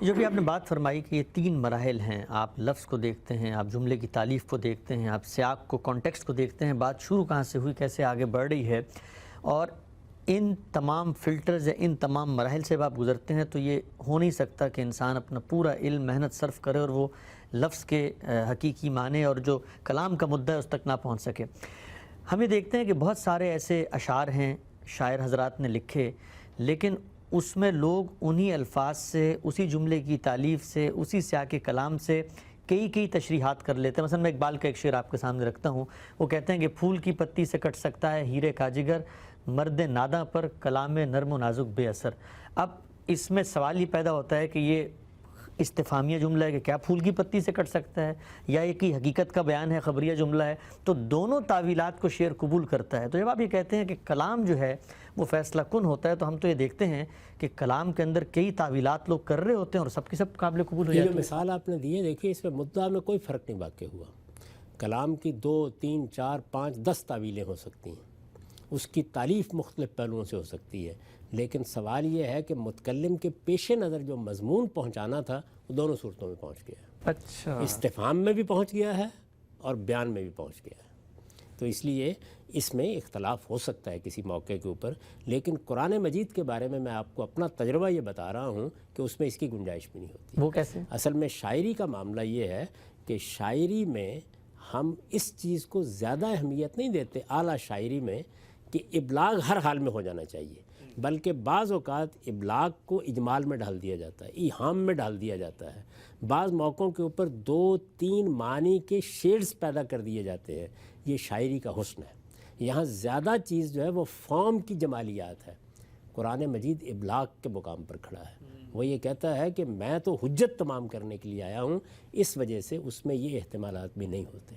جو بھی آپ نے بات فرمائی کہ یہ 3 مراحل ہیں، آپ لفظ کو دیکھتے ہیں، آپ جملے کی تالیف کو دیکھتے ہیں، آپ سیاق کو، کانٹیکسٹ کو دیکھتے ہیں، بات شروع کہاں سے ہوئی، کیسے آگے بڑھ رہی ہے، اور ان تمام فلٹرز یا ان تمام مراحل سے آپ گزرتے ہیں تو یہ ہو نہیں سکتا کہ انسان اپنا پورا علم محنت صرف کرے اور وہ لفظ کے حقیقی معنی اور جو کلام کا مدعا ہے اس تک نہ پہنچ سکے۔ ہم یہ دیکھتے ہیں کہ بہت سارے ایسے اشعار ہیں شاعر حضرات نے لکھے، لیکن اس میں لوگ انہی الفاظ سے، اسی جملے کی تالیف سے، اسی سیاق کلام سے کئی تشریحات کر لیتے ہیں۔ مثلا میں اقبال کا ایک شعر آپ کے سامنے رکھتا ہوں، وہ کہتے ہیں کہ پھول کی پتی سے کٹ سکتا ہے ہیرے کا جگر، مرد ناداں پر کلام نرم و نازک بے اثر۔ اب اس میں سوال یہ پیدا ہوتا ہے کہ یہ استفہامیہ جملہ ہے کہ کیا پھول کی پتی سے کٹ سکتا ہے، یا یہ کہ حقیقت کا بیان ہے، خبریہ جملہ ہے؟ تو دونوں تعویلات کو شعر قبول کرتا ہے۔ تو جب آپ یہ کہتے ہیں کہ کلام جو ہے وہ فیصلہ کن ہوتا ہے، تو ہم تو یہ دیکھتے ہیں کہ کلام کے اندر کئی تعویلات لوگ کر رہے ہوتے ہیں اور سب کی سب قابل قبول ہو یہ جاتی جو ہے۔ مثال آپ نے دی ہے، دیکھیے اس میں مدعا میں کوئی فرق نہیں واقع ہوا۔ کلام کی 2، 3، 4، 5، 10 تعویلیں ہو سکتی ہیں، اس کی تعریف مختلف پہلوؤں سے ہو سکتی ہے، لیکن سوال یہ ہے کہ متکلم کے پیش نظر جو مضمون پہنچانا تھا وہ دونوں صورتوں میں پہنچ گیا ہے۔ اچھا، استفہام میں بھی پہنچ گیا ہے اور بیان میں بھی پہنچ گیا ہے۔ تو اس لیے اس میں اختلاف ہو سکتا ہے کسی موقع کے اوپر، لیکن قرآن مجید کے بارے میں آپ کو اپنا تجربہ یہ بتا رہا ہوں کہ اس میں اس کی گنجائش بھی نہیں ہوتی۔ وہ کیسے؟ اصل میں شاعری کا معاملہ یہ ہے کہ شاعری میں ہم اس چیز کو زیادہ اہمیت نہیں دیتے، اعلیٰ شاعری میں، کہ ابلاغ ہر حال میں ہو جانا چاہیے، بلکہ بعض اوقات ابلاغ کو اجمال میں ڈال دیا جاتا ہے، ایہام میں ڈال دیا جاتا ہے، بعض موقعوں کے اوپر 2-3 معنی کے شیڈز پیدا کر دیے جاتے ہیں۔ یہ شاعری کا حسن ہے۔ یہاں زیادہ چیز جو ہے وہ فارم کی جمالیات ہے۔ قرآن مجید ابلاغ کے مقام پر کھڑا ہے، وہ یہ کہتا ہے کہ میں تو حجت تمام کرنے کے لیے آیا ہوں، اس وجہ سے اس میں یہ احتمالات بھی نہیں ہوتے۔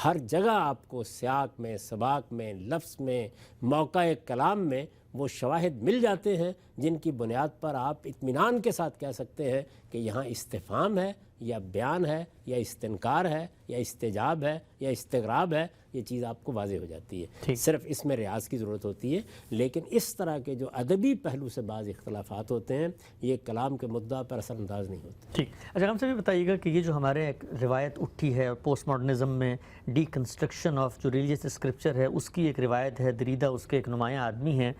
ہر جگہ آپ کو سیاق میں، سباق میں، لفظ میں، موقع کلام میں وہ شواہد مل جاتے ہیں جن کی بنیاد پر آپ اطمینان کے ساتھ کہہ سکتے ہیں کہ یہاں استفہام ہے یا بیان ہے یا استنکار ہے یا استجاب ہے یا استغراب ہے، یہ چیز آپ کو واضح ہو جاتی ہے۔ صرف اس میں ریاض کی ضرورت ہوتی ہے، لیکن اس طرح کے جو ادبی پہلو سے بعض اختلافات ہوتے ہیں یہ کلام کے مدعا پر اثر انداز نہیں ہوتے۔ ٹھیک، اچھا ہم سے بھی بتائیے گا کہ یہ جو ہمارے ایک روایت اٹھی ہے اور پوسٹ ماڈرنزم میں ڈی کنسٹرکشن آف جو ریلیجیس اسکرپچر ہے اس کی ایک روایت ہے، دریدہ اس کے ایک نمایاں آدمی ہیں،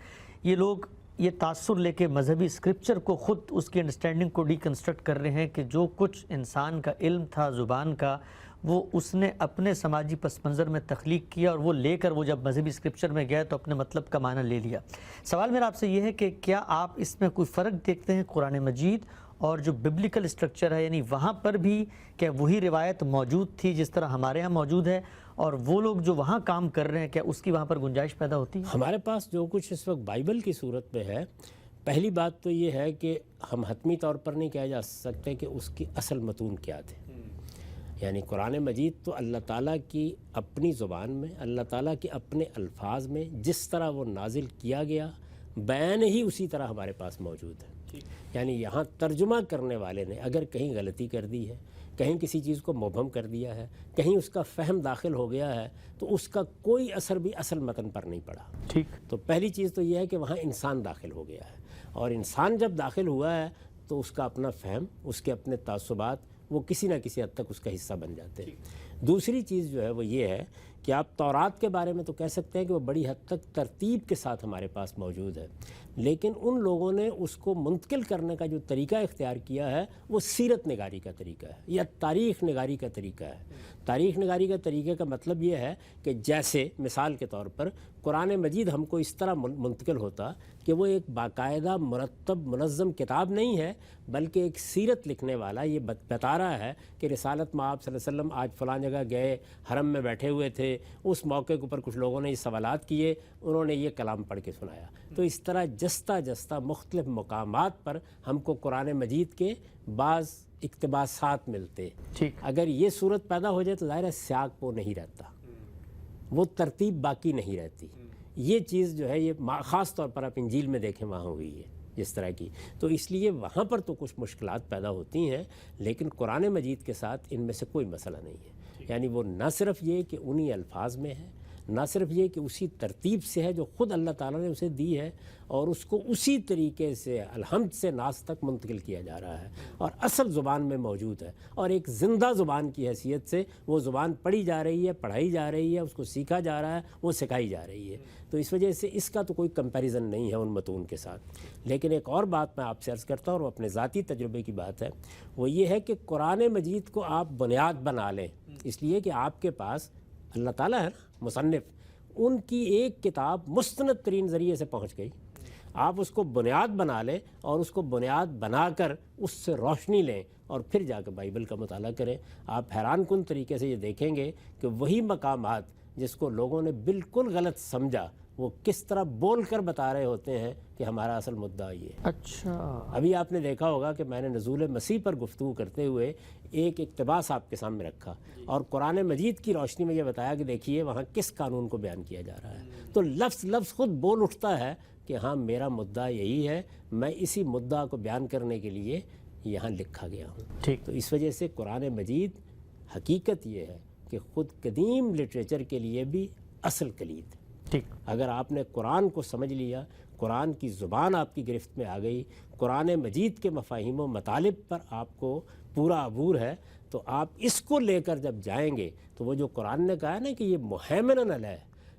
یہ لوگ یہ تاثر لے کے مذہبی اسکرپچر کو خود اس کی انڈرسٹینڈنگ کو ڈی کنسٹرکٹ کر رہے ہیں کہ جو کچھ انسان کا علم تھا زبان کا وہ اس نے اپنے سماجی پس منظر میں تخلیق کیا اور وہ لے کر وہ جب مذہبی اسکرپچر میں گیا تو اپنے مطلب کا معنی لے لیا۔ سوال میرا آپ سے یہ ہے کہ کیا آپ اس میں کوئی فرق دیکھتے ہیں قرآن مجید اور جو ببلیکل اسٹرکچر ہے، یعنی وہاں پر بھی کیا وہی روایت موجود تھی جس طرح ہمارے ہاں موجود ہے، اور وہ لوگ جو وہاں کام کر رہے ہیں کیا اس کی وہاں پر گنجائش پیدا ہوتی ہے؟ ہمارے پاس جو کچھ اس وقت بائبل کی صورت میں ہے، پہلی بات تو یہ ہے کہ ہم حتمی طور پر نہیں کہا جا سکتے کہ اس کی اصل متون کیا تھے۔ یعنی قرآن مجید تو اللہ تعالیٰ کی اپنی زبان میں، اللہ تعالیٰ کے اپنے الفاظ میں جس طرح وہ نازل کیا گیا بیان ہی اسی طرح ہمارے پاس موجود ہے۔ یعنی یہاں ترجمہ کرنے والے نے اگر کہیں غلطی کر دی ہے، کہیں کسی چیز کو مبہم کر دیا ہے، کہیں اس کا فہم داخل ہو گیا ہے، تو اس کا کوئی اثر بھی اصل متن پر نہیں پڑا۔ ٹھیک، تو پہلی چیز تو یہ ہے کہ وہاں انسان داخل ہو گیا ہے، اور انسان جب داخل ہوا ہے تو اس کا اپنا فہم، اس کے اپنے تعصبات وہ کسی نہ کسی حد تک اس کا حصہ بن جاتے ہیں۔ دوسری چیز جو ہے وہ یہ ہے کہ آپ تورات کے بارے میں تو کہہ سکتے ہیں کہ وہ بڑی حد تک ترتیب کے ساتھ ہمارے پاس موجود ہے، لیکن ان لوگوں نے اس کو منتقل کرنے کا جو طریقہ اختیار کیا ہے وہ سیرت نگاری کا طریقہ ہے یا تاریخ نگاری کا طریقہ ہے۔ تاریخ نگاری کا طریقے کا مطلب یہ ہے کہ جیسے مثال کے طور پر قرآن مجید ہم کو اس طرح منتقل ہوتا کہ وہ ایک باقاعدہ مرتب منظم کتاب نہیں ہے، بلکہ ایک سیرت لکھنے والا یہ بتا رہا ہے کہ رسالت مآب صلی اللہ علیہ وسلم آج فلاں جگہ گئے، حرم میں بیٹھے ہوئے تھے، اس موقع کے اوپر کچھ لوگوں نے یہ سوالات کیے، انہوں نے یہ کلام پڑھ کے سنایا۔ تو اس طرح جستہ جستہ مختلف مقامات پر ہم کو قرآن مجید کے بعض اقتباسات ملتے۔ اگر یہ صورت پیدا ہو جائے تو ظاہر ہے سیاق وہ نہیں رہتا، وہ ترتیب باقی نہیں رہتی۔ یہ چیز جو ہے یہ خاص طور پر آپ انجیل میں دیکھیں وہاں ہوئی ہے جس طرح کی، تو اس لیے وہاں پر تو کچھ مشکلات پیدا ہوتی ہیں، لیکن قرآن مجید کے ساتھ ان میں سے کوئی مسئلہ نہیں ہے۔ یعنی وہ نہ صرف یہ کہ انہی الفاظ میں ہے، نہ صرف یہ کہ اسی ترتیب سے ہے جو خود اللہ تعالیٰ نے اسے دی ہے، اور اس کو اسی طریقے سے الحمد سے ناس تک منتقل کیا جا رہا ہے اور اصل زبان میں موجود ہے، اور ایک زندہ زبان کی حیثیت سے وہ زبان پڑھی جا رہی ہے، پڑھائی جا رہی ہے، اس کو سیکھا جا رہا ہے، وہ سکھائی جا رہی ہے۔ تو اس وجہ سے اس کا تو کوئی کمپیریزن نہیں ہے ان متون کے ساتھ۔ لیکن ایک اور بات میں آپ سے عرض کرتا ہوں، اور اپنے ذاتی تجربے کی بات ہے، وہ یہ ہے کہ قرآن مجید کو آپ بنیاد بنا لیں، اس لیے کہ آپ کے پاس اللہ تعالیٰ ہے نا مصنف، ان کی ایک کتاب مستند ترین ذریعے سے پہنچ گئی، آپ اس کو بنیاد بنا لیں اور اس کو بنیاد بنا کر اس سے روشنی لیں اور پھر جا کے بائبل کا مطالعہ کریں۔ آپ حیران کن طریقے سے یہ دیکھیں گے کہ وہی مقامات جس کو لوگوں نے بالکل غلط سمجھا، وہ کس طرح بول کر بتا رہے ہوتے ہیں کہ ہمارا اصل مدعا یہ ہے۔ اچھا، ابھی آپ نے دیکھا ہوگا کہ میں نے نزول مسیح پر گفتگو کرتے ہوئے ایک اقتباس آپ کے سامنے رکھا اور قرآن مجید کی روشنی میں یہ بتایا کہ دیکھیے وہاں کس قانون کو بیان کیا جا رہا ہے۔ تو لفظ لفظ خود بول اٹھتا ہے کہ ہاں میرا مدعا یہی ہے، میں اسی مدعا کو بیان کرنے کے لیے یہاں لکھا گیا ہوں۔ ٹھیک، تو اس وجہ سے قرآن مجید حقیقت یہ ہے کہ خود قدیم لٹریچر کے لیے بھی اصل کلید ہے۔ ٹھیک، اگر آپ نے قرآن کو سمجھ لیا، قرآن کی زبان آپ کی گرفت میں آ گئی، قرآن مجید کے مفاہیم و مطالب پر آپ کو پورا عبور ہے، تو آپ اس کو لے کر جب جائیں گے تو وہ جو قرآن نے کہا ہے نا کہ یہ مہیمن علیہ،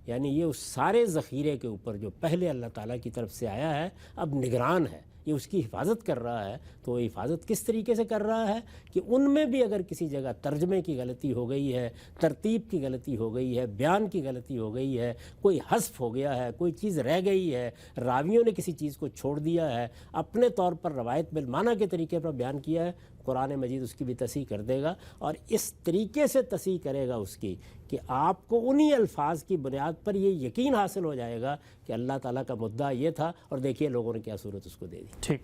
یعنی یہ اس سارے ذخیرے کے اوپر جو پہلے اللہ تعالیٰ کی طرف سے آیا ہے اب نگران ہے، یہ اس کی حفاظت کر رہا ہے۔ تو وہ حفاظت کس طریقے سے کر رہا ہے کہ ان میں بھی اگر کسی جگہ ترجمے کی غلطی ہو گئی ہے، ترتیب کی غلطی ہو گئی ہے، بیان کی غلطی ہو گئی ہے، کوئی حذف ہو گیا ہے، کوئی چیز رہ گئی ہے، راویوں نے کسی چیز کو چھوڑ دیا ہے، اپنے طور پر روایت بالمعنی کے طریقے پر بیان کیا ہے، قرآن مجید اس کی بھی تصحیح کر دے گا، اور اس طریقے سے تصحیح کرے گا اس کی کہ آپ کو انہی الفاظ کی بنیاد پر یہ یقین حاصل ہو جائے گا کہ اللہ تعالیٰ کا مدعا یہ تھا، اور دیکھیے لوگوں نے کیا صورت اس کو دے دی۔ ٹھیک ٹھیک۔